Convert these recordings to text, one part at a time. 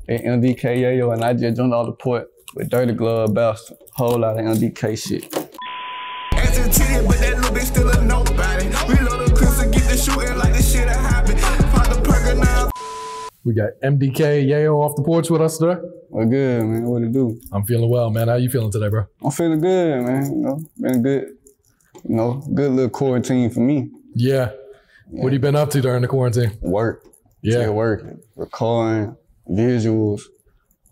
at MDK Yayo, and I just jumped off the port with dirty glove bouts, whole lot of MDK shit. As a 10, but that little bitch still a nobody. We load the clips and get the shooting like this shit happened. Pop the perk now. We got MDK Yayo off the porch with us today. We're good, man. What it do? I'm feeling well, man. How you feeling today, bro? I'm feeling good, man. You know, been good. You know, good little quarantine for me. Yeah. What have you been up to during the quarantine? Work. Yeah. Just working, recording, visuals,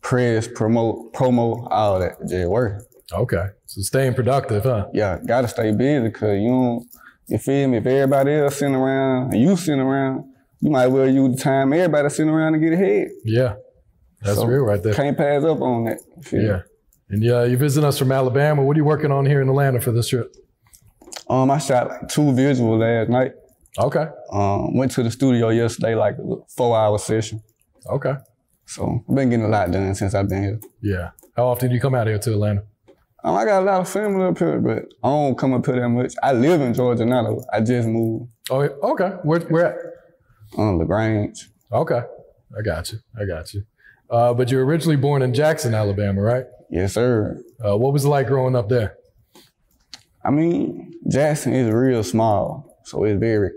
press, promo, all that. Just working. Okay. So staying productive, huh? Yeah, gotta stay busy because you feel me? If everybody else sitting around and you sitting around, you might well use the time everybody sitting around to get ahead. Yeah. That's real right there. Can't pass up on that. Yeah. And you visiting us from Alabama. What are you working on here in Atlanta for this trip? I shot like 2 visuals last night. Okay. Went to the studio yesterday, like a 4-hour session. Okay. So I've been getting a lot done since I've been here. Yeah. How often do you come out here to Atlanta? I got a lot of family up here, but I don't come up here that much. I live in Georgia now, though. I just moved. Oh, okay. Where at? LaGrange. Okay. I got you. But you're originally born in Jackson, Alabama, right? Yes, sir. What was it like growing up there? I mean, Jackson is real small, so it's very,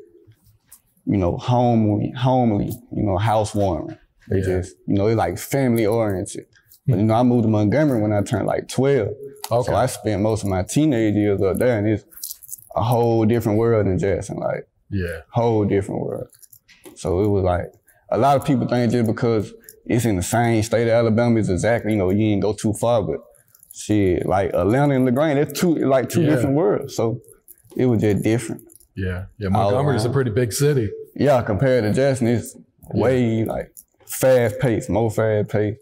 homely, housewarming. They just, it's like family oriented. But I moved to Montgomery when I turned like 12. Okay. So I spent most of my teenage years up there, and it's a whole different world in Jackson, like, whole different world. So it was like, a lot of people think just because it's in the same state of Alabama, it's exactly, you ain't go too far, but shit, like Atlanta and LaGrange, that's two different worlds. So it was just different. Yeah, Montgomery's a pretty big city. Yeah, compared to Jackson, it's way like fast-paced, more fast-paced,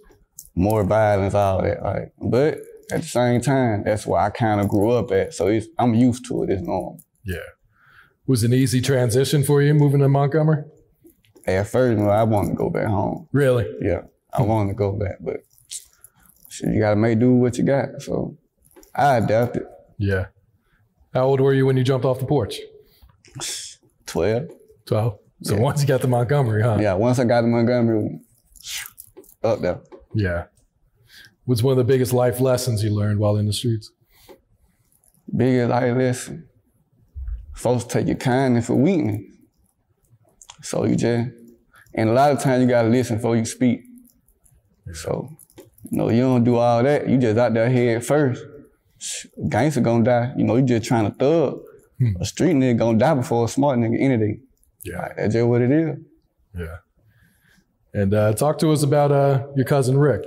more violence, all that. Like, but at the same time, that's where I kind of grew up at. So I'm used to it. It's normal. Yeah. Was it an easy transition for you moving to Montgomery? At first, I wanted to go back home. Really? Yeah, I wanted to go back, but shit, you gotta make do with what you got. So I adapted. Yeah. How old were you when you jumped off the porch? 12. 12. So once you got to Montgomery, huh? Yeah, once I got to Montgomery, up there. Yeah. What's one of the biggest life lessons you learned while in the streets? Biggest life lesson. Folks take your kindness for weakness. So and a lot of times you gotta listen before you speak. So, you don't do all that. You just out there head first. Gangster gonna die. You just trying to thug. A street nigga gonna die before a smart nigga any day. Yeah. Like, that's just what it is. Yeah. And talk to us about your cousin Rick.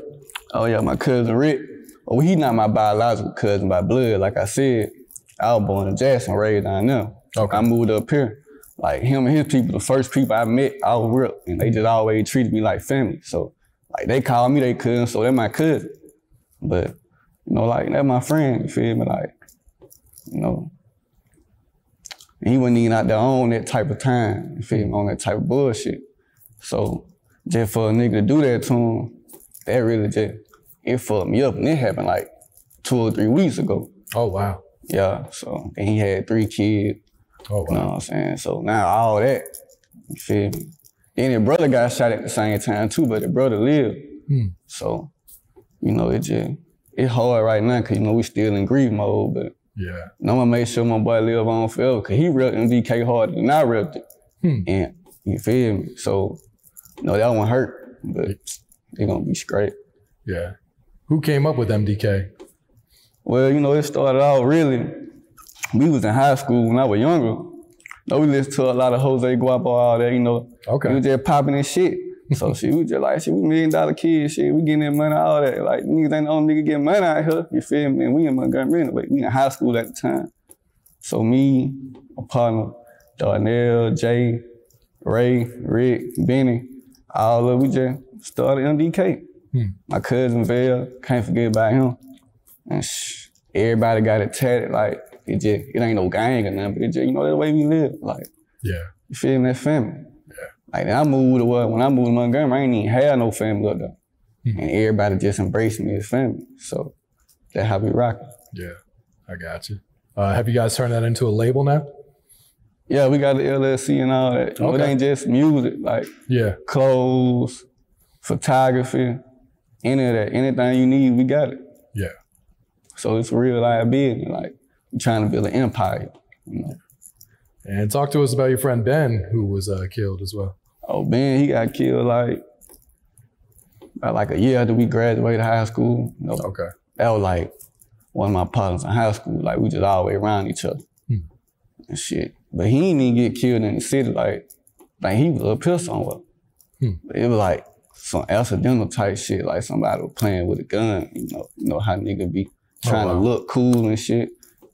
Oh yeah, my cousin Rick. Well, he not my biological cousin by blood. Like I said, I was born in Jackson, raised down there. Okay. I moved up here. Like him and his people, the first people I met, I was real, and they just always treated me like family. So, like they call me their cousin, so they're my cousin. But, like they're my friend, you feel me? Like, and he wasn't even out there on that type of time, you feel me, on that type of bullshit. So, just for a nigga to do that to him, that really it fucked me up, and it happened like 2 or 3 weeks ago. Oh, wow. Yeah, so, and he had 3 kids. Oh, wow. You know what I'm saying? So now all that, you feel me? Then his brother got shot at the same time too, but his brother lived. So, it's hard right now because, we still in grief mode, but I'm gonna make sure my boy live on forever because he repped MDK harder than I repped it. And you feel me? So, that one hurt, but it's gonna be straight. Yeah. Who came up with MDK? Well, it started out really, we was in high school when I was younger. We listened to a lot of Jose Guapo, all that, Okay. We was just popping and shit. So we was just like, shit, we $1 million kids, shit, we getting that money, all that. Like, niggas ain't the only nigga getting money out here, you feel me? And we in Montgomery anyway. We in high school at the time. So me, my partner, Darnell, Jay, Ray, Rick, Benny, all of we just started MDK. My cousin Val, can't forget about him. And everybody got it tatted, like, it ain't no gang or nothing, but it just, that's the way we live. Like, you feel me? That family. Yeah. Like, when I moved to Montgomery, I ain't even had no family up there. And everybody just embraced me as family. So that's how we rock. Yeah, I got you. Have you guys turned that into a label now? Yeah, we got the LLC and all that. It ain't just music, like clothes, photography, any of that, anything you need, we got it. Yeah. So it's a real liability. Like, you're trying to build an empire, you know. And talk to us about your friend Ben, who was killed as well. Oh, Ben, he got killed about like a year after we graduated high school. You know, okay. That was like one of my partners in high school. Like, we just always around each other and shit. But he didn't even get killed in the city. Like he was up here somewhere. It was like some accidental type shit. Like somebody was playing with a gun. You know how niggas be trying to look cool and shit.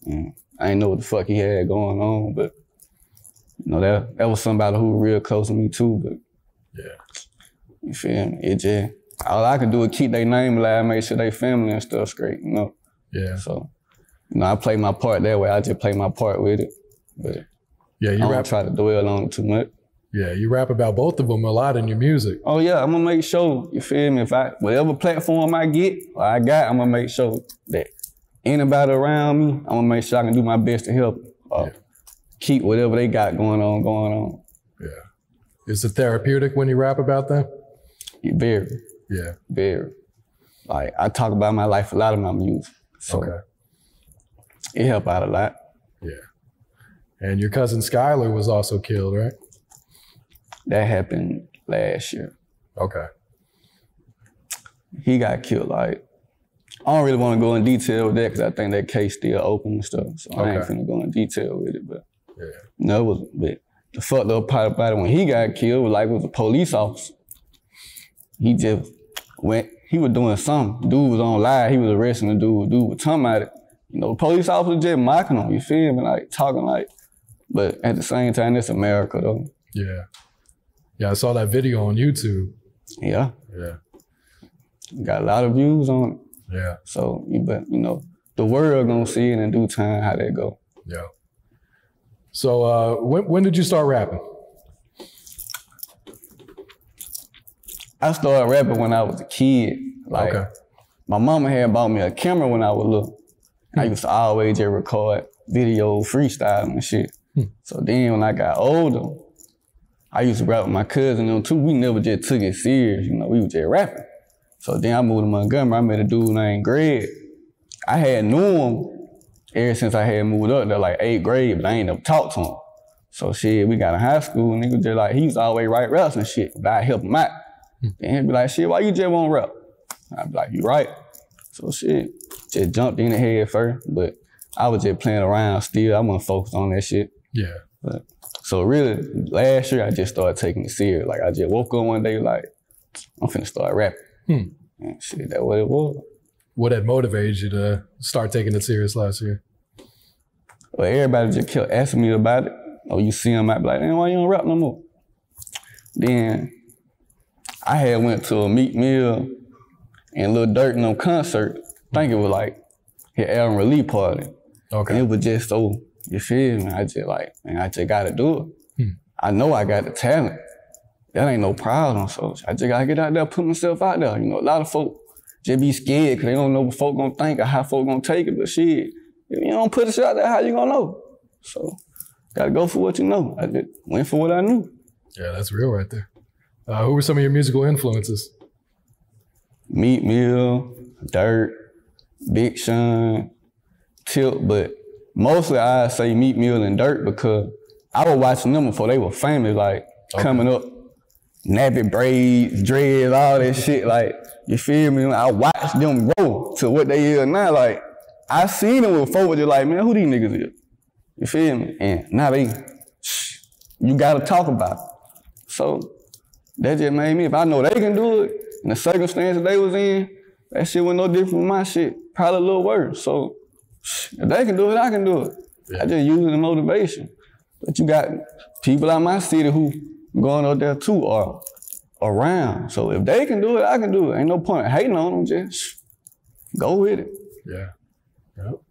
And I didn't know what the fuck he had going on, but you know, that was somebody who was real close to me too, but yeah. You feel me? It just, all I could do is keep their name alive, make sure they family and stuff straight, you know? Yeah. So, you know, I play my part that way. I just play my part with it. But yeah, I don't try to dwell on it too much. Yeah, you rap about both of them a lot in your music. Oh yeah, I'm gonna make sure, you feel me? If whatever platform I get, or I got, I'm gonna make sure that anybody around me, I'm gonna make sure I can do my best to help keep whatever they got going on. Yeah. Is it therapeutic when you rap about them? Very. Yeah. Very. Like, I talk about my life a lot in my music. So it helped out a lot. Yeah. And your cousin Skylar was also killed, right? That happened last year. Okay. He got killed, like, I don't really want to go in detail with that because I think that case still open and stuff. So I ain't finna go in detail with it, but but the fucked up part about it when he got killed was a police officer. He just went, he was doing something. Dude was on live, he was arresting the dude. Dude was talking about it. You know, the police officer just mocking him, you feel me? Like, talking like, but at the same time, it's America though. Yeah. Yeah, I saw that video on YouTube. Yeah. Yeah. Got a lot of views on it. Yeah. So, but you know, the world gonna see it in due time how that go. Yeah. So when did you start rapping? I started rapping when I was a kid. Like, my mama had bought me a camera when I was little. I used to always just record video, freestyle and shit. So then when I got older, I used to rap with my cousin and them too. We never just took it serious, you know, we was just rapping. So then I moved to Montgomery. I met a dude named Greg. I had known him ever since I had moved up there, like 8th grade, but I ain't never talked to him. So shit, we got in high school and he was just like, he was always write raps and shit, but I help him out. And he'd be like, shit, why you just won't rap? I'd be like, you right. So shit, just jumped in the head first, but I was just playing around still. I wasn't focused on that shit. Yeah. But, so really, last year I just started taking it serious. Like I just woke up one day like, I'm finna start rapping. And shit, that's what it was. What had motivated you to start taking it serious last year? Well, everybody just kept asking me about it. Oh, you see him, I'd be like, man, why you don't rap no more? Then I had went to a Meek Mill and Lil Durk in them concert. I think it was like his album release party. Okay. And it was just so, you feel me? I just like, man, I just gotta do it. I know I got the talent. That ain't no problem, so I just gotta get out there, put myself out there. You know, a lot of folk just be scared because they don't know what folk gonna think or how folk gonna take it, but shit, if you don't put it out there, how you gonna know? So, gotta go for what you know. I just went for what I knew. Yeah, that's real right there. Who were some of your musical influences? Meek Mill, Dirt, Big Sean, Tilt, but mostly I say Meek Mill and Dirt because I was watching them before they were famous, like coming up, nappy braids, dreads, all that shit, like, you feel me? I watched them grow to what they is now, like, I seen them with folk just like, man, who these niggas is? You feel me? And now you gotta talk about it. So, that just made me, if I know they can do it, in the circumstances they was in, that shit was no different from my shit, probably a little worse. So, if they can do it, I can do it. Yeah. I just use it as motivation. But you got people out my city who going up there too or around. So if they can do it, I can do it. Ain't no point in hating on them, just go with it. Yeah. Yep.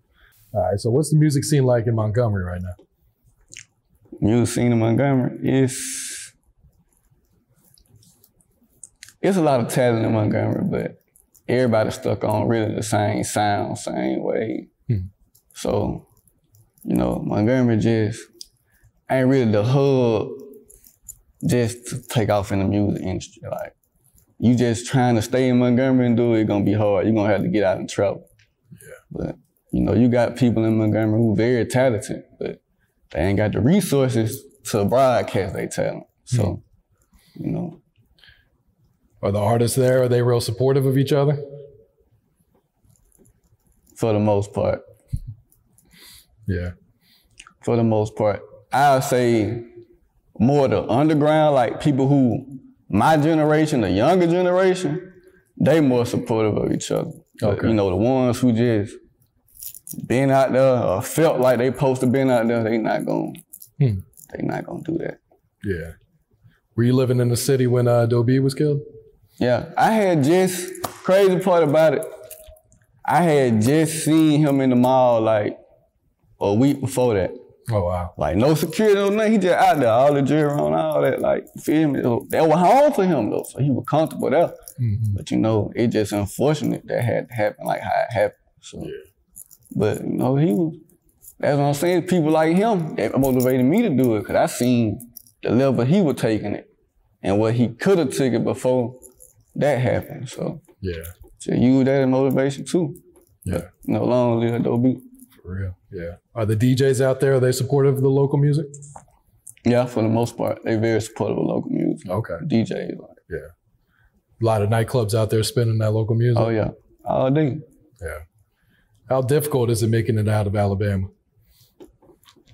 All right, so what's the music scene like in Montgomery right now? Music scene in Montgomery, it's a lot of talent in Montgomery, but everybody's stuck on really the same sound, same way. So, you know, Montgomery just ain't really the hub just to take off in the music industry. Like, you just trying to stay in Montgomery and do it, it's gonna be hard. You're gonna have to get out and travel. Yeah. But, you know, you got people in Montgomery who very talented, but they ain't got the resources to broadcast their talent. So, you know. Are the artists there, are they real supportive of each other? For the most part. Yeah. For the most part. I'll say more the underground, like people who, my generation, the younger generation, they more supportive of each other. But, you know, the ones who just been out there or felt like they supposed to been out there, they not gonna do that. Yeah. Were you living in the city when Dobie was killed? Yeah, I had just, crazy part about it, I had just seen him in the mall like a week before that. Oh, wow. Like no security, no nothing, he just out there, all the jewelry on, all that, like, you feel me? That was home for him though, so he was comfortable there. But you know, it just unfortunate that had to happen like how it happened. So, but you know, he was, that's what I'm saying, people like him, that motivated me to do it, because I seen the level he was taking it and what he could have taken before that happened. So, to use that as motivation too. Yeah. But, you know, long live Dobie. For real, yeah. Are the DJs out there, are they supportive of the local music? Yeah, for the most part, they very supportive of local music. Okay. DJs, like. Yeah. A lot of nightclubs out there spinning that local music. Oh yeah, all day. Yeah. How difficult is it making it out of Alabama?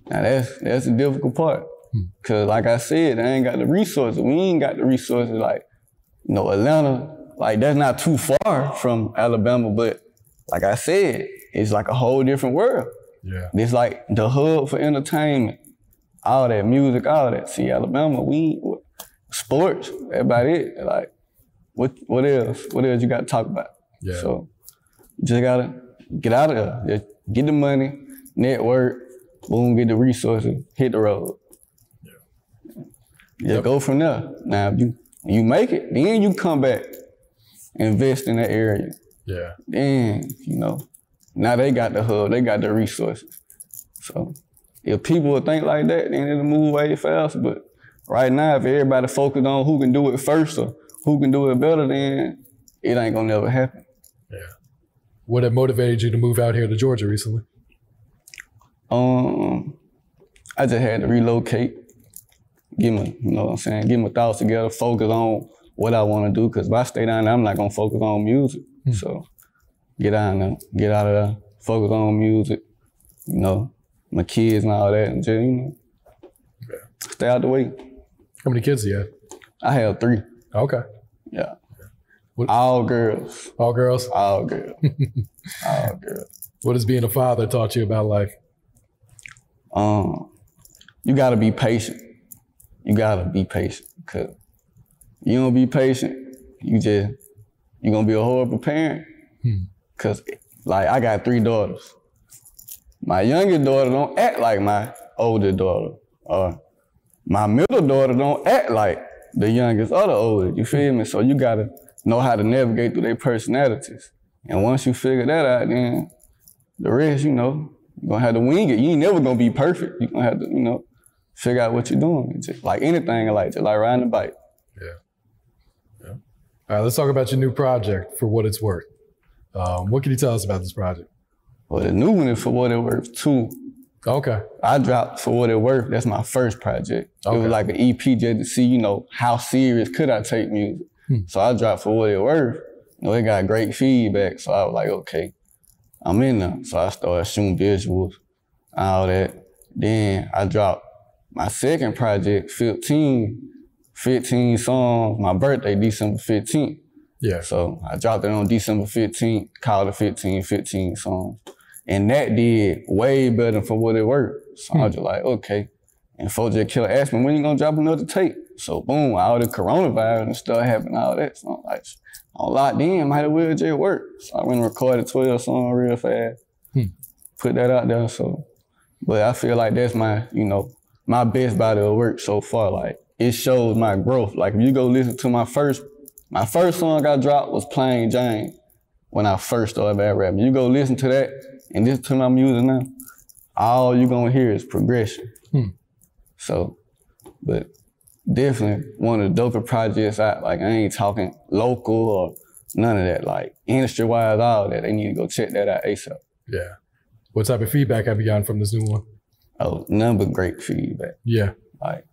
Now that's the difficult part. Cause like I said, I ain't got the resources. We ain't got the resources like, you know, Atlanta, like that's not too far from Alabama, but like I said, it's like a whole different world. Yeah. It's like the hub for entertainment, all that music, all that. See, Alabama, sports, that's about it. Like, what else? What else you got to talk about? Yeah. So, you just gotta get out of there. Just get the money, network, boom, get the resources, hit the road. Yeah, go from there. Now, if you make it, then you come back, invest in that area. Yeah. Then, you know, now they got the hub, they got the resources. So if people would think like that, then it'll move way faster. But right now, if everybody focused on who can do it first or who can do it better, then it ain't gonna never happen. Yeah. What had motivated you to move out here to Georgia recently? I just had to relocate, get my thoughts together, focus on what I want to do. Because if I stay down there, I'm not gonna focus on music. So get down there, get out of there, focus on music, you know, my kids and all that, and just, you know, stay out the way. How many kids do you have? I have 3. Okay. Yeah. All girls. All girls? All girls. All girls. What has being a father taught you about life? You gotta be patient. You gotta be patient, because you don't be patient, you're gonna be a horrible parent. Because, like, I got 3 daughters. My youngest daughter don't act like my older daughter, or my middle daughter don't act like the youngest or the oldest, you feel me? So you gotta know how to navigate through their personalities. And once you figure that out, then the rest, you know, you're gonna have to wing it. You ain't never gonna be perfect. You're gonna have to, you know, figure out what you're doing. It's just like anything in life, just like riding a bike. Yeah. All right, let's talk about your new project, For What It's Worth. What can you tell us about this project? Well, the new one is For What It's Worth 2. Okay. I dropped For What It's Worth. That's my first project. Okay. It was like an EP just to see, you know, how serious could I take music. So I dropped For What It's Worth. You know, it got great feedback. So I was like, okay, I'm in there. So I started shooting visuals, all that. Then I dropped my second project, 15 songs, my birthday, December 15th. Yeah. So I dropped it on December 15th, called it 15 songs. And that did way better than For What It's Worth. So I was just like, okay. And folks just kept asking me, when you gonna drop another tape? So boom, all the coronavirus and stuff happened, all that. So I'm like, I'm locked in, might as well just work. So I went and recorded 12 songs real fast, put that out there. So, but I feel like that's my, you know, my best body of work so far. Like, it shows my growth. Like, if you go listen to my first song I dropped was Plain Jane when I first started bad rapping. You go listen to that and listen to my music now, all you gonna hear is progression. So, but definitely one of the dopest projects out. Like, I ain't talking local or none of that. Like, industry-wise, all that. They need to go check that out ASAP. Yeah. What type of feedback have you gotten from this new one? Oh, none but great feedback. Yeah. Like,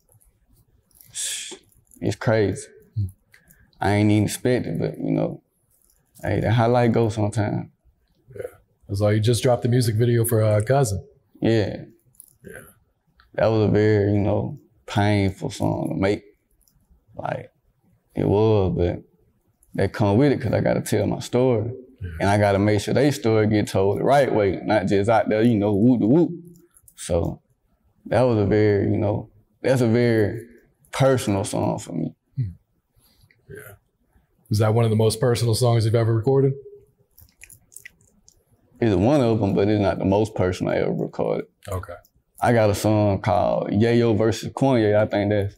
it's crazy. I ain't even expect it, but, you know, hey, that's how life goes sometimes. Yeah. It's like you just dropped the music video for Cousin. Yeah. Yeah. That was a very, you know, painful song to make. Like, it was, but that come with it because I got to tell my story. Yeah. And I got to make sure their story get told the right way, not just out there, you know, whoop the whoop. So that was a very, you know, that's a very personal song for me. Yeah. Is that one of the most personal songs you've ever recorded? It's one of them, but it's not the most personal I ever recorded. Okay. I got a song called Yayo versus Kanye. I think that's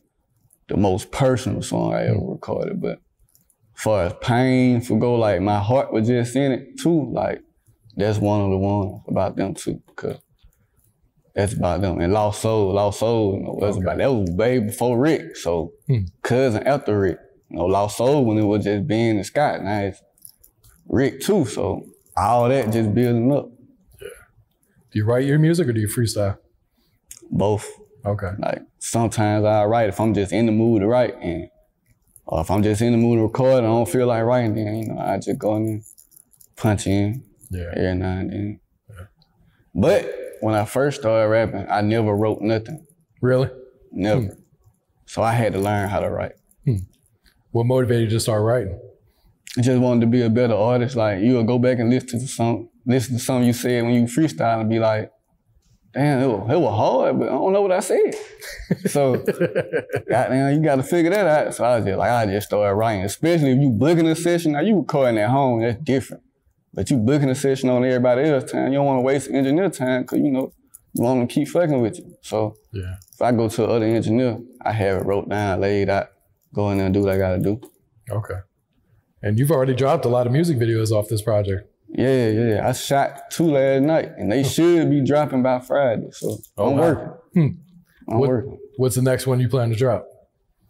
the most personal song I ever recorded. But as far as painful go, like my heart was just in it too. Like that's one of the ones about them too, because that's about them. And Lost Soul, you know, that's about, that was way before Rick. So Cousin after Rick. You know, Lost Soul when it was just being the Scott. Now it's Rick too. So all that just building up. Yeah. Do you write your music or do you freestyle? Both. Okay. Like sometimes I write if I'm just in the mood to write, or if I'm just in the mood to record and I don't feel like writing, then you know I just go in and punch in every now and then. Yeah. But when I first started rapping, I never wrote nothing. Really? Never. So I had to learn how to write. What motivated you to start writing? I just wanted to be a better artist. Like you'll go back and listen to something you said when you freestyle and be like, damn, it was hard, but I don't know what I said. So, goddamn, you got to figure that out. So I just started writing, especially if you booking a session. Now you recording at home, that's different. But you booking a session on everybody else's time, you don't want to waste engineer time because you know you want them to keep fucking with you. So if I go to another engineer, I have it wrote down, laid out, go in there and do what I got to do. Okay. And you've already dropped a lot of music videos off this project. Yeah. I shot 2 last night, and they should be dropping by Friday. So I'm working. I'm working. What's the next one you plan to drop?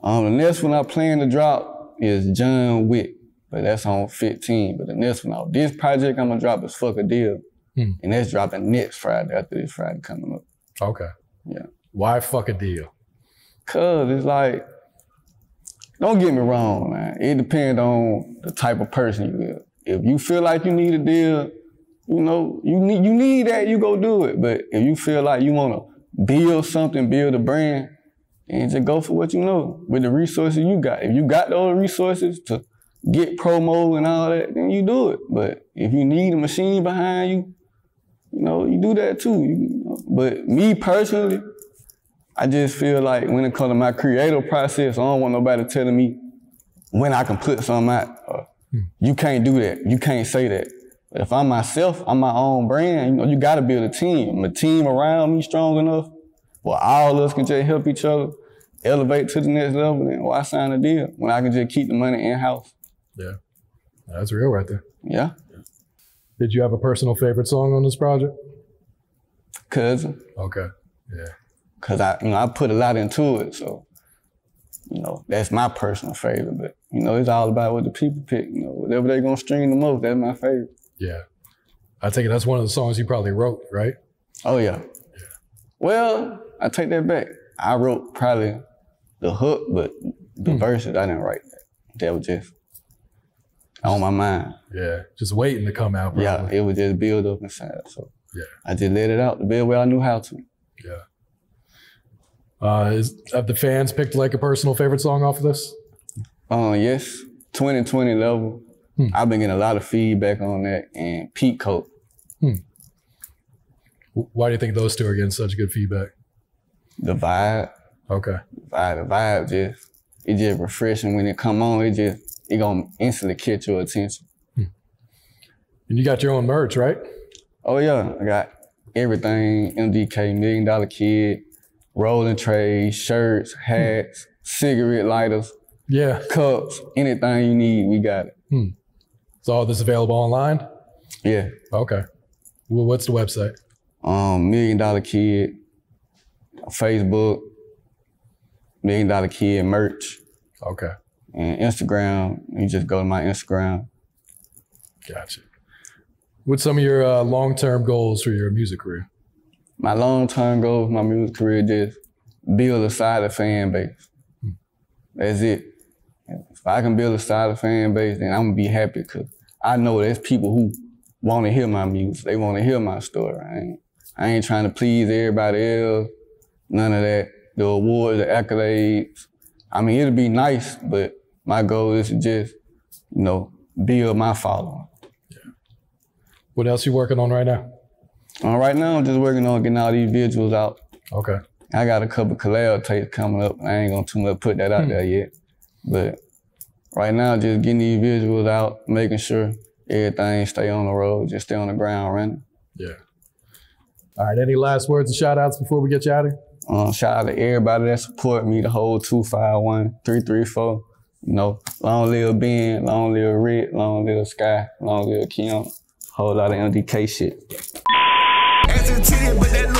The next one I plan to drop is John Wick, but that's on 15. But the next one, this project I'm gonna drop is Fuck a Deal, and that's dropping next Friday after this Friday coming up. Okay. Yeah. Why Fuck a Deal? Cause it's like, don't get me wrong, man. It depends on the type of person you are. If you feel like you need a deal, you know, you need that, you go do it. But if you feel like you want to build something, build a brand, then just go for what you know with the resources you got. If you got those resources to get promo and all that, then you do it. But if you need a machine behind you, you know, you do that too. You know? But me personally, I just feel like when it comes to my creative process, I don't want nobody telling me when I can put something out. You can't do that. You can't say that. But if I'm myself, I'm my own brand, you know, you gotta build a team. A team around me strong enough where all of us can just help each other elevate to the next level, then why sign a deal when I can just keep the money in-house? Yeah, that's real right there. Yeah. Did you have a personal favorite song on this project? Cousin. Okay, yeah. Cause I put a lot into it, so, you know, that's my personal favorite, but you know, it's all about what the people pick. You know, whatever they're gonna stream the most, that's my favorite. Yeah. I take it that's one of the songs you probably wrote, right? Oh, yeah. Well, I take that back. I wrote probably the hook, but the verses, I didn't write that. That was just on my mind. Yeah, just waiting to come out, probably. Yeah, it was just build up inside. So I just let it out the best way I knew how to. Yeah. Have the fans picked like a personal favorite song off of this? Yes, 2020 level. I've been getting a lot of feedback on that, and Peak Coat. Why do you think those two are getting such good feedback? The vibe. Okay. The vibe it's just refreshing when it come on. It gonna instantly catch your attention. And you got your own merch, right? Oh yeah, I got everything. MDK, $1 Million Kid, rolling trays, shirts, hats, cigarette lighters. Yeah. Cups, anything you need, we got it. Is all this available online? Yeah. Okay. Well, what's the website? $1 Million Kid, Facebook, $1 Million Kid merch. Okay. And Instagram, you just go to my Instagram. Gotcha. What's some of your long-term goals for your music career? My long-term goal for my music career is just build a solid fan base. That's it. If I can build a solid fan base, then I'm gonna be happy because I know there's people who want to hear my music. They want to hear my story. I ain't trying to please everybody else. None of that. The awards, the accolades. I mean, it'll be nice, but my goal is to just, build my following. Yeah. What else you working on right now? Right now, I'm just working on getting all these visuals out. Okay. I got a couple collab tapes coming up. I ain't gonna too much put that out there yet. But right now, just getting these visuals out, making sure everything stay on the road, just stay on the ground running. Yeah. All right, any last words and shout outs before we get you out of here? Shout out to everybody that support me, the whole 251-334. Long live Ben, long live Rick, long live Sky, long live Kim. Whole lot of MDK shit. But that